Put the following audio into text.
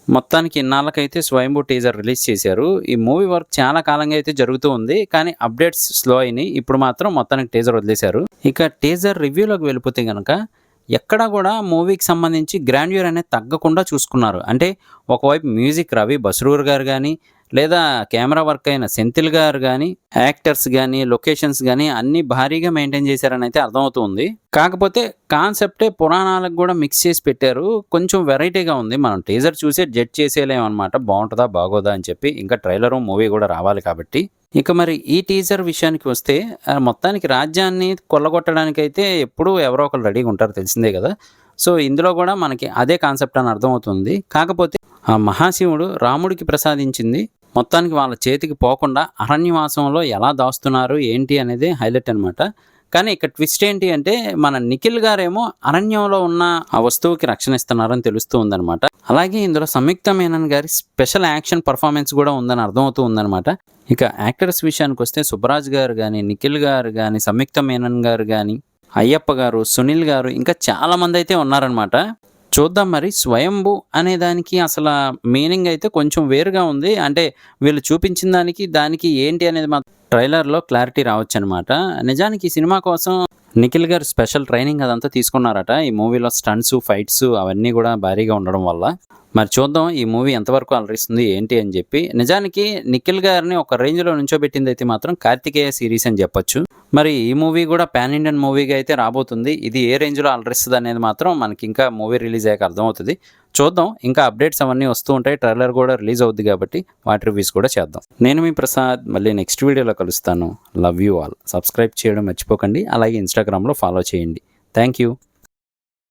మొత్తానికి ఇన్నాళ్ళకైతే స్వయంభూ teaser release చేశారు. ఈ మూవీ వర్క్ చాలా కాలంగా అయితే జరుగుతూ ఉంది. కానీ అప్డేట్స్ స్లో అయినాయి. ఇప్పుడు మాత్రం మొత్తానికి టీజర్ వదిలేశారు. ఇక టీజర్ రివ్యూలోకి వెళ్ళిపోతే గనక ఎక్కడా కూడా మూవీకి సంబంధించి గ్రాండ్యూర్ అనేది తగ్గకుండా చూసుకున్నారు. అంటే ఒకవైపు మ్యూజిక్ రవి బస్రూర్ గారు కానీ, లేదా కెమెరా వర్క్ అయిన సెంథిల్ గారు కానీ, యాక్టర్స్ కానీ, లొకేషన్స్ కానీ అన్నీ భారీగా మెయింటైన్ చేశారని అయితే అర్థమవుతుంది. కాకపోతే కాన్సెప్టే పురాణాలకు కూడా మిక్స్ చేసి పెట్టారు. కొంచెం వెరైటీగా ఉంది. మనం టీజర్ చూసే జడ్జ్ చేసేయలేమన్నమాట. బాగుంటుందా బాగోదా అని చెప్పి. ఇంకా ట్రైలర్ మూవీ కూడా రావాలి కాబట్టి. ఇక మరి ఈ టీజర్ విషయానికి వస్తే మొత్తానికి రాజ్యాన్ని కొల్లగొట్టడానికైతే ఎప్పుడూ ఎవరో ఒకరు రెడీగా ఉంటారు, తెలిసిందే కదా. సో ఇందులో కూడా మనకి అదే కాన్సెప్ట్ అని అర్థమవుతుంది. కాకపోతే ఆ మహాశివుడు రాముడికి ప్రసాదించింది మొత్తానికి వాళ్ళ చేతికి పోకుండా అరణ్యవాసంలో ఎలా దాస్తున్నారు ఏంటి అనేది హైలైట్ అనమాట. కానీ ఇక్కడ ట్విస్ట్ ఏంటి అంటే మన నిఖిల్ గారేమో అరణ్యంలో ఉన్న ఆ వస్తువుకి రక్షణ ఇస్తున్నారని తెలుస్తూ ఉందన్నమాట. అలాగే ఇందులో సంయుక్త మేనన్ గారి స్పెషల్ యాక్షన్ పర్ఫార్మెన్స్ కూడా ఉందని అర్థమవుతూ ఉందన్నమాట. ఇక యాక్టర్స్ విషయానికి వస్తే సుబ్బరాజ్ గారు కానీ, నిఖిల్ గారు కానీ, సంయుక్త మేనన్ గారు కానీ, అయ్యప్ప గారు, సునీల్ గారు, ఇంకా చాలామంది అయితే ఉన్నారనమాట. చూద్దాం మరి. స్వయంభూ అనే దానికి అసలు మీనింగ్ అయితే కొంచెం వేరుగా ఉంది. అంటే వీళ్ళు చూపించిన దానికి ఏంటి అనేది మా ట్రైలర్లో క్లారిటీ రావచ్చు అనమాట. నిజానికి ఈ సినిమా కోసం నిఖిల్ గారు స్పెషల్ ట్రైనింగ్ అదంతా తీసుకున్నారట. ఈ మూవీలో స్టంట్స్, ఫైట్స్ అవన్నీ కూడా భారీగా ఉండడం వల్ల. మరి చూద్దాం ఈ మూవీ ఎంతవరకు అలరిస్తుంది ఏంటి అని చెప్పి. నిజానికి నిఖిల్ గారిని ఒక రేంజ్లో నుంచోబెట్టింది అయితే మాత్రం కార్తికేయ సిరీస్ అని చెప్పొచ్చు. మరి ఈ మూవీ కూడా పాన్ ఇండియన్ మూవీగా అయితే రాబోతుంది. ఇది ఏ రేంజ్లో అలరిస్తుంది అనేది మాత్రం మనకి ఇంకా మూవీ రిలీజ్ అయ్యాక అర్థమవుతుంది. చూద్దాం. ఇంకా అప్డేట్స్ అవన్నీ వస్తూ ఉంటాయి. ట్రైలర్ కూడా రిలీజ్ అవుద్ది కాబట్టి వాటి రివ్యూస్ కూడా చేద్దాం. నేను మీ ప్రసాద్. మళ్ళీ నెక్స్ట్ వీడియోలో కలుస్తాను. Love you all. సబ్స్క్రైబ్ చేయడం మర్చిపోకండి. అలాగే ఇన్స్టాగ్రామ్లో ఫాలో చేయండి. Thank you.